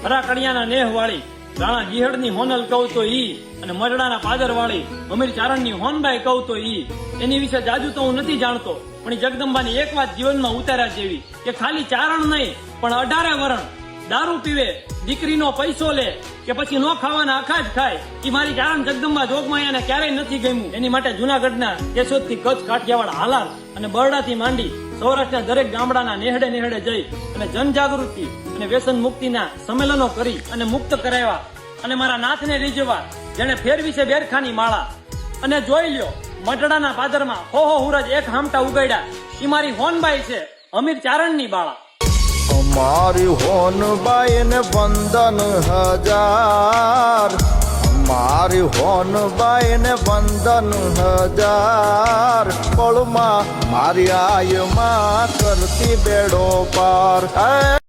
હરાકડિયાના નેહ વાળી, રાણા ગીહડની હોનલ કહું તો ઈ, અને મરડાના પાદર વાળી અમીર ચારણની હોનબાઈ કહું તો ઈ. એની વિશે જાજુ તો હું નથી જાણતો, પણ ઈ જગદંબાની એક વાત જીવનમાં ઉતાર્યા જેવી કે ખાલી ચારણ નહીં પણ 18 વરણ દારૂ પીવે, દીકરીનો પૈસો લે કે પછી નો ખાવાના આખા જ ખાય, ઈ મારી ચારણ જગદંબા જોગમાયાને ક્યારેય નથી ગમ્યું. એની માટે જુનાગઢના કેશોદ થી કચ્છ કાઠિયાવાડ હાલાર અને બરડાથી માંડી સૌરાષ્ટ્રના દરેક ગામડાના નેહડે નેહડે જઈ અને જનજાગૃતિ અને વ્યસન મુક્તિના સંમેલનો કરી અને મુક્ત કરાવ્યા. અને મારા નાથને રીઝવવા જેને ફેરવી છે બેરખાની માળા. અને જોઈ લ્યો, મઢડાના પાદરમાં હો હુરજ એક હામટા ઉગાડ્યા, ઈ મારી હોનબાઈ છે અમીર ચારણની બાળા. અમારી હોનબાઈ ને વંદન હજાર, અમારી હોનબાઈ ને વંદન હજાર, પળમાં મારી આયમાં કરતી બેડો પાર.